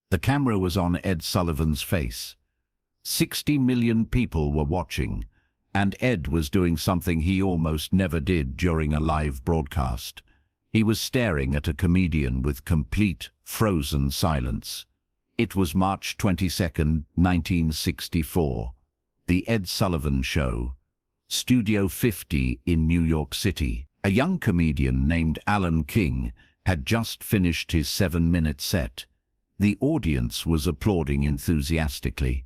The camera was on Ed Sullivan's face. 60 million people were watching, and Ed was doing something he almost never did during a live broadcast. He was staring at a comedian with complete, frozen silence. It was March 22nd, 1964. The Ed Sullivan Show. Studio 50 in New York City. A young comedian named Alan King had just finished his 7-minute set. The audience was applauding enthusiastically.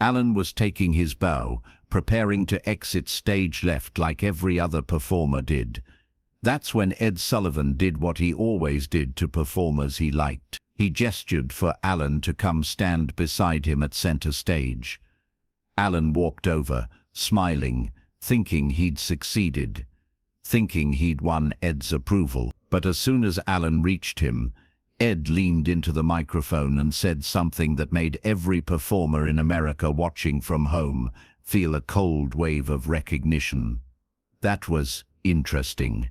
Alan was taking his bow, preparing to exit stage left like every other performer did. That's when Ed Sullivan did what he always did to performers he liked. He gestured for Alan to come stand beside him at center stage. Alan walked over, smiling, thinking he'd succeeded, thinking he'd won Ed's approval. But as soon as Alan reached him, Ed leaned into the microphone and said something that made every performer in America watching from home feel a cold wave of recognition. That was interesting.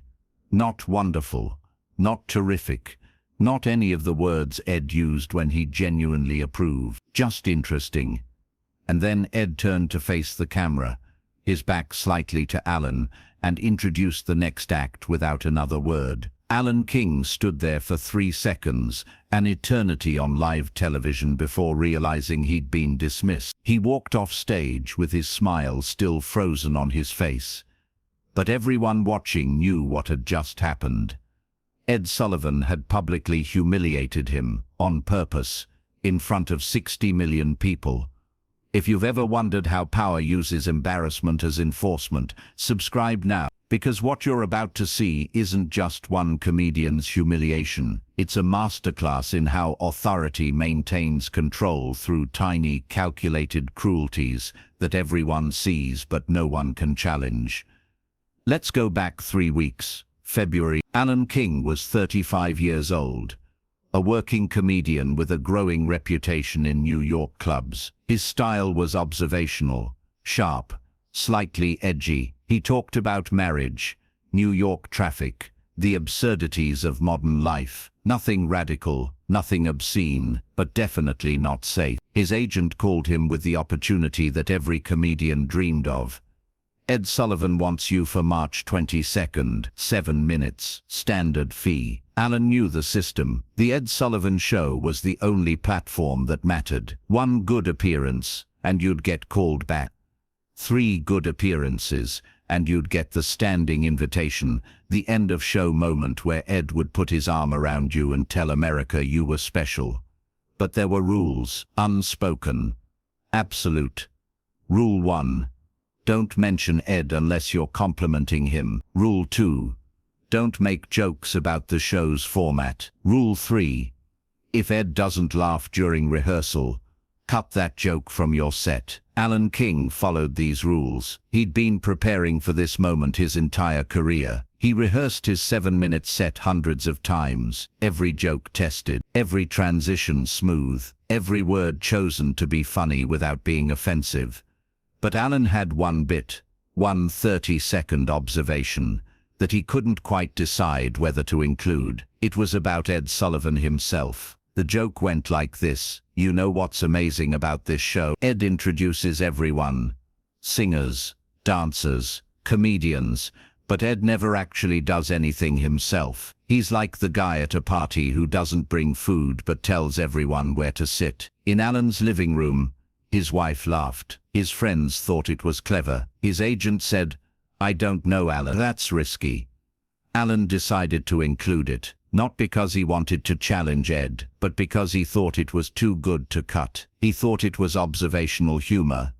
Not wonderful, not terrific, not any of the words Ed used when he genuinely approved, just interesting. And then Ed turned to face the camera, his back slightly to Alan, and introduced the next act without another word. Alan King stood there for 3 seconds, an eternity on live television, before realizing he'd been dismissed. He walked off stage with his smile still frozen on his face. But everyone watching knew what had just happened. Ed Sullivan had publicly humiliated him, on purpose, in front of 60 million people. If you've ever wondered how power uses embarrassment as enforcement, subscribe now, because what you're about to see isn't just one comedian's humiliation. It's a masterclass in how authority maintains control through tiny, calculated cruelties that everyone sees but no one can challenge. Let's go back 3 weeks. February. Alan King was 35 years old, a working comedian with a growing reputation in New York clubs. His style was observational, sharp, slightly edgy. He talked about marriage, New York traffic, the absurdities of modern life. Nothing radical, nothing obscene, but definitely not safe. His agent called him with the opportunity that every comedian dreamed of. Ed Sullivan wants you for March 22nd, 7 minutes, standard fee. Alan knew the system. The Ed Sullivan Show was the only platform that mattered. 1 good appearance, and you'd get called back. 3 good appearances, and you'd get the standing invitation, the end of show moment where Ed would put his arm around you and tell America you were special. But there were rules, unspoken, absolute. Rule 1. Don't mention Ed unless you're complimenting him. Rule 2. Don't make jokes about the show's format. Rule 3. If Ed doesn't laugh during rehearsal, cut that joke from your set. Alan King followed these rules. He'd been preparing for this moment his entire career. He rehearsed his 7-minute set hundreds of times, every joke tested, every transition smooth, every word chosen to be funny without being offensive. But Alan had one 30-second observation, that he couldn't quite decide whether to include. It was about Ed Sullivan himself. The joke went like this: you know what's amazing about this show? Ed introduces everyone. Singers, dancers, comedians, but Ed never actually does anything himself. He's like the guy at a party who doesn't bring food but tells everyone where to sit. In Alan's living room, his wife laughed. His friends thought it was clever. His agent said, "I don't know, Alan, that's risky." Alan decided to include it, not because he wanted to challenge Ed, but because he thought it was too good to cut. He thought it was observational humor,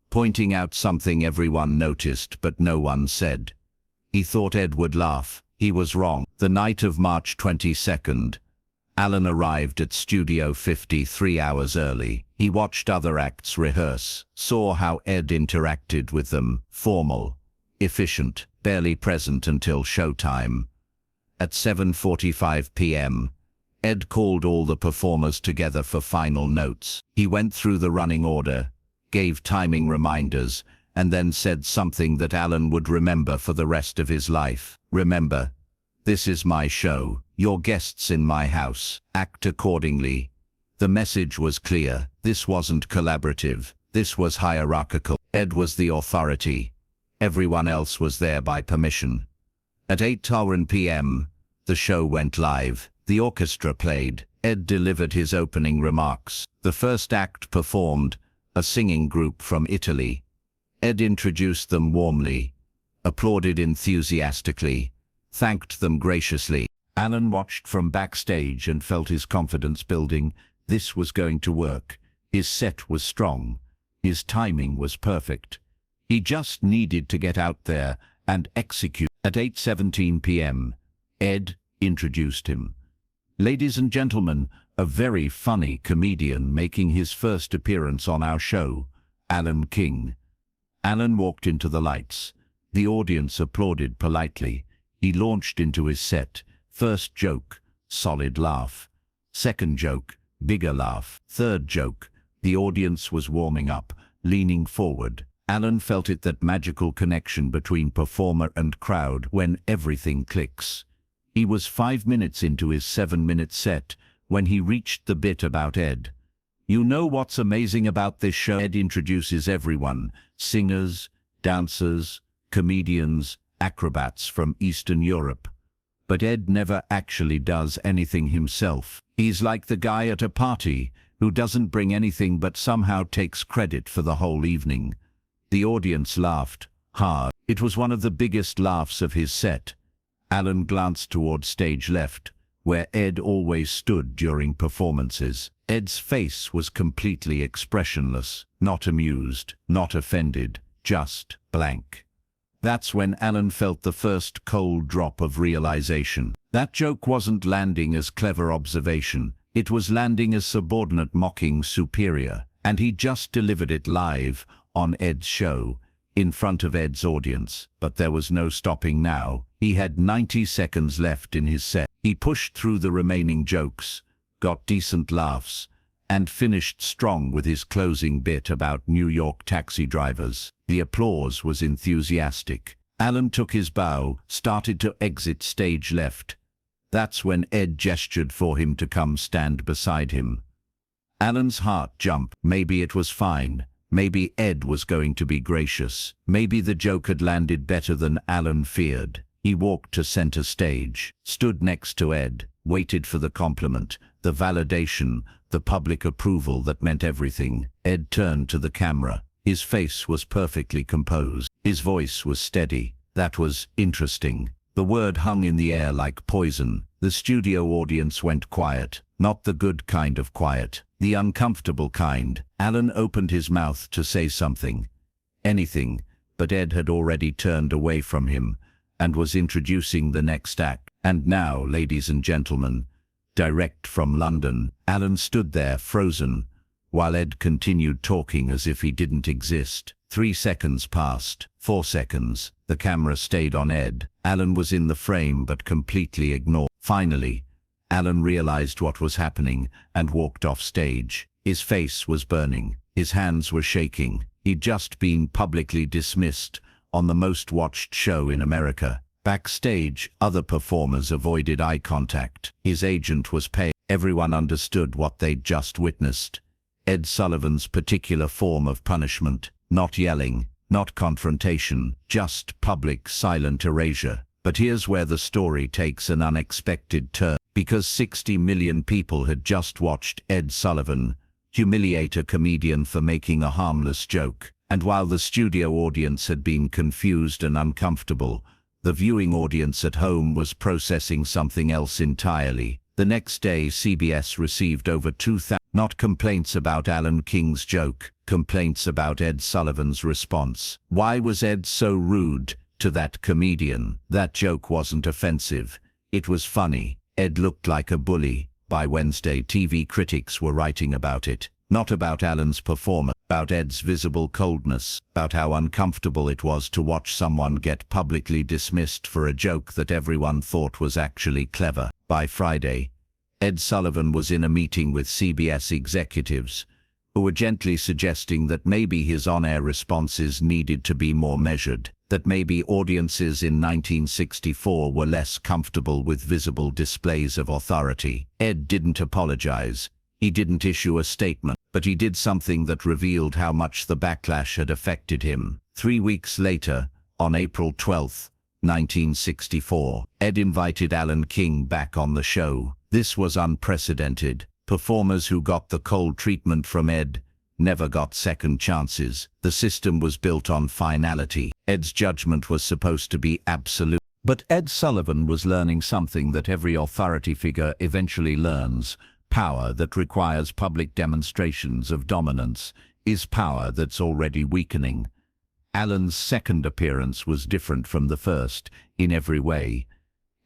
pointing out something everyone noticed but no one said. He thought Ed would laugh. He was wrong. The night of March 22nd, Alan arrived at Studio 50 3 hours early. He watched other acts rehearse, saw how Ed interacted with them, formal, efficient, barely present until showtime. At 7:45 p.m., Ed called all the performers together for final notes. He went through the running order, gave timing reminders, and then said something that Alan would remember for the rest of his life. "Remember, this is my show. You're guests in my house. Act accordingly. The message was clear. This wasn't collaborative. This was hierarchical. Ed was the authority. Everyone else was there by permission. At 8:10 p.m., the show went live. The orchestra played. Ed delivered his opening remarks. The first act performed, a singing group from Italy. Ed introduced them warmly, applauded enthusiastically, thanked them graciously. Alan watched from backstage and felt his confidence building. This was going to work. His set was strong. His timing was perfect. He just needed to get out there and execute. At 8:17 p.m., Ed introduced him. "Ladies and gentlemen, a very funny comedian making his first appearance on our show, Alan King." Alan walked into the lights. The audience applauded politely. He launched into his set. First joke, solid laugh. Second joke, bigger laugh. Third joke, the audience was warming up, leaning forward. Alan felt it, that magical connection between performer and crowd when everything clicks. He was 5 minutes into his 7-minute set when he reached the bit about Ed. "You know what's amazing about this show? Ed introduces everyone, singers, dancers, comedians, acrobats from Eastern Europe. But Ed never actually does anything himself. He's like the guy at a party who doesn't bring anything but somehow takes credit for the whole evening." The audience laughed hard. It was one of the biggest laughs of his set. Alan glanced toward stage left, where Ed always stood during performances. Ed's face was completely expressionless, not amused, not offended, just blank. That's when Alan felt the first cold drop of realization. That joke wasn't landing as clever observation. It was landing as subordinate mocking superior, and he just delivered it live on Ed's show, in front of Ed's audience. But there was no stopping now. He had 90 seconds left in his set. He pushed through the remaining jokes, got decent laughs, and finished strong with his closing bit about New York taxi drivers. The applause was enthusiastic. Alan took his bow, started to exit stage left. That's when Ed gestured for him to come stand beside him. Alan's heart jumped. Maybe it was fine. Maybe Ed was going to be gracious. Maybe the joke had landed better than Alan feared. He walked to center stage, stood next to Ed, waited for the compliment, the validation, the public approval that meant everything. Ed turned to the camera. His face was perfectly composed. His voice was steady. That was interesting. The word hung in the air like poison. The studio audience went quiet. Not the good kind of quiet, the uncomfortable kind. Alan opened his mouth to say something. Anything, but Ed had already turned away from him and was introducing the next act. "And now, ladies and gentlemen, direct from London." Alan stood there frozen, while Ed continued talking as if he didn't exist. 3 seconds passed, 4 seconds. The camera stayed on Ed. Alan was in the frame but completely ignored. Finally, Alan realized what was happening and walked off stage. His face was burning. His hands were shaking. He'd just been publicly dismissed on the most watched show in America. Backstage, other performers avoided eye contact. His agent was pale. Everyone understood what they'd just witnessed. Ed Sullivan's particular form of punishment. Not yelling, not confrontation, just public silent erasure. But here's where the story takes an unexpected turn. Because 60 million people had just watched Ed Sullivan humiliate a comedian for making a harmless joke. And while the studio audience had been confused and uncomfortable, the viewing audience at home was processing something else entirely. The next day, CBS received over 2,000, not complaints about Alan King's joke, complaints about Ed Sullivan's response. Why was Ed so rude to that comedian? That joke wasn't offensive. It was funny. Ed looked like a bully. By Wednesday, TV critics were writing about it. Not about Alan's performance, about Ed's visible coldness, about how uncomfortable it was to watch someone get publicly dismissed for a joke that everyone thought was actually clever. By Friday, Ed Sullivan was in a meeting with CBS executives who were gently suggesting that maybe his on-air responses needed to be more measured, that maybe audiences in 1964 were less comfortable with visible displays of authority. Ed didn't apologize. He didn't issue a statement, but he did something that revealed how much the backlash had affected him. 3 weeks later, on April 12, 1964, Ed invited Alan King back on the show. This was unprecedented. Performers who got the cold treatment from Ed never got second chances. The system was built on finality. Ed's judgment was supposed to be absolute. But Ed Sullivan was learning something that every authority figure eventually learns. Power that requires public demonstrations of dominance is power that's already weakening. Alan's second appearance was different from the first in every way.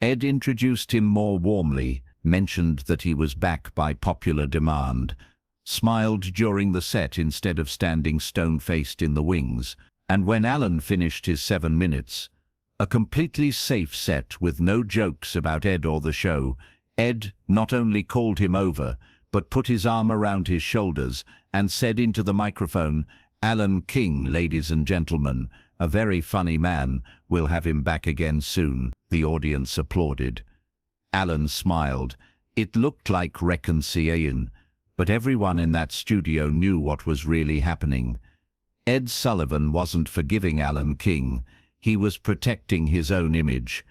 Ed introduced him more warmly, mentioned that he was back by popular demand, smiled during the set instead of standing stone-faced in the wings, and when Alan finished his 7 minutes, a completely safe set with no jokes about Ed or the show, Ed not only called him over, but put his arm around his shoulders and said into the microphone, "Alan King, ladies and gentlemen, a very funny man. We'll have him back again soon." The audience applauded. Alan smiled. It looked like reconciliation, but everyone in that studio knew what was really happening. Ed Sullivan wasn't forgiving Alan King. He was protecting his own image.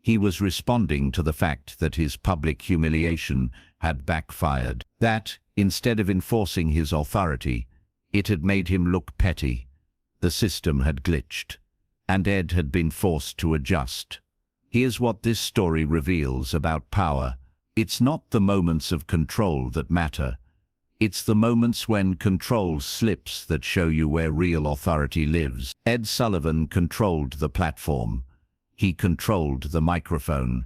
He was responding to the fact that his public humiliation had backfired. That, instead of enforcing his authority, it had made him look petty. The system had glitched, and Ed had been forced to adjust. Here's what this story reveals about power. It's not the moments of control that matter. It's the moments when control slips that show you where real authority lives. Ed Sullivan controlled the platform. He controlled the microphone.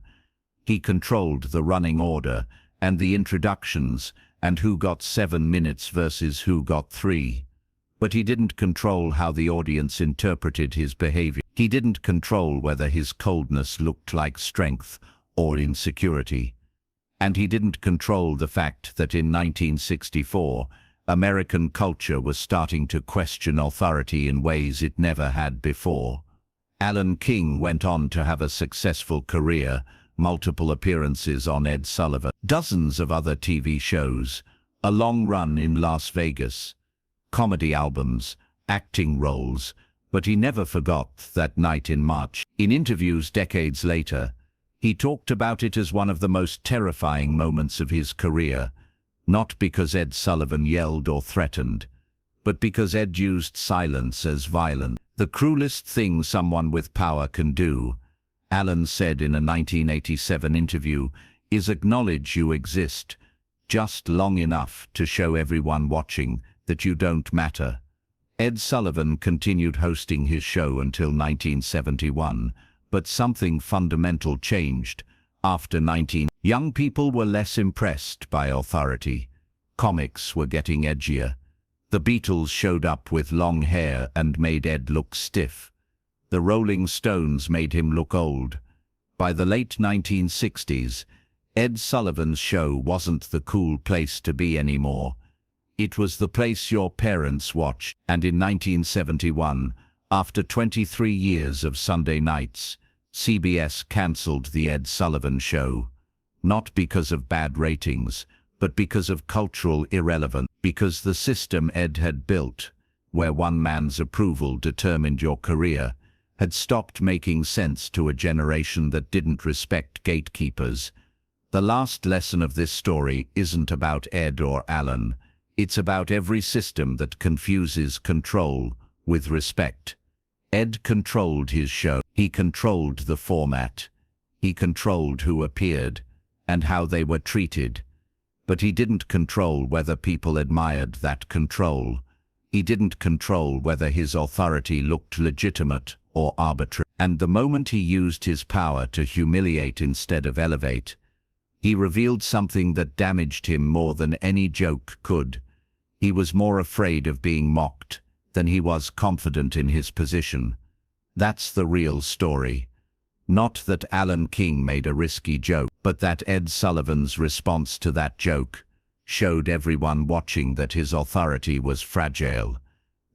He controlled the running order and the introductions and who got 7 minutes versus who got 3. But he didn't control how the audience interpreted his behavior. He didn't control whether his coldness looked like strength or insecurity. And he didn't control the fact that in 1964, American culture was starting to question authority in ways it never had before. Alan King went on to have a successful career, multiple appearances on Ed Sullivan, dozens of other TV shows, a long run in Las Vegas, comedy albums, acting roles, but he never forgot that night in March. In interviews decades later, he talked about it as one of the most terrifying moments of his career, not because Ed Sullivan yelled or threatened, but because Ed used silence as violence. The cruelest thing someone with power can do, Alan said in a 1987 interview, is acknowledge you exist, just long enough to show everyone watching that you don't matter. Ed Sullivan continued hosting his show until 1971, but something fundamental changed. After young people were less impressed by authority. Comics were getting edgier. The Beatles showed up with long hair and made Ed look stiff. The Rolling Stones made him look old. By the late 1960s, Ed Sullivan's show wasn't the cool place to be anymore. It was the place your parents watched. And in 1971, after 23 years of Sunday nights, CBS cancelled the Ed Sullivan Show. Not because of bad ratings, but because of cultural irrelevance. Because the system Ed had built, where one man's approval determined your career, had stopped making sense to a generation that didn't respect gatekeepers. The last lesson of this story isn't about Ed or Alan. It's about every system that confuses control with respect. Ed controlled his show. He controlled the format. He controlled who appeared and how they were treated. But he didn't control whether people admired that control. He didn't control whether his authority looked legitimate or arbitrary. And the moment he used his power to humiliate instead of elevate, he revealed something that damaged him more than any joke could. He was more afraid of being mocked than he was confident in his position. That's the real story. Not that Alan King made a risky joke, but that Ed Sullivan's response to that joke showed everyone watching that his authority was fragile,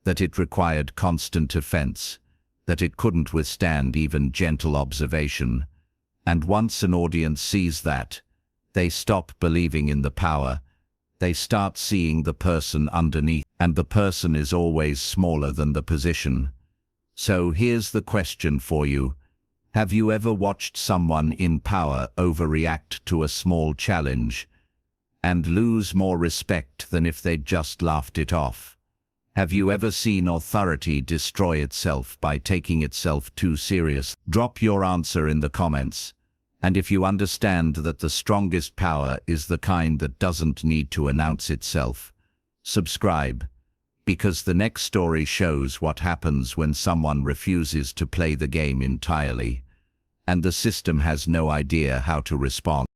that it required constant offense, that it couldn't withstand even gentle observation. And once an audience sees that, they stop believing in the power. They start seeing the person underneath, and the person is always smaller than the position. So here's the question for you. Have you ever watched someone in power overreact to a small challenge and lose more respect than if they'd just laughed it off? Have you ever seen authority destroy itself by taking itself too serious? Drop your answer in the comments. And if you understand that the strongest power is the kind that doesn't need to announce itself, subscribe, because the next story shows what happens when someone refuses to play the game entirely, and the system has no idea how to respond.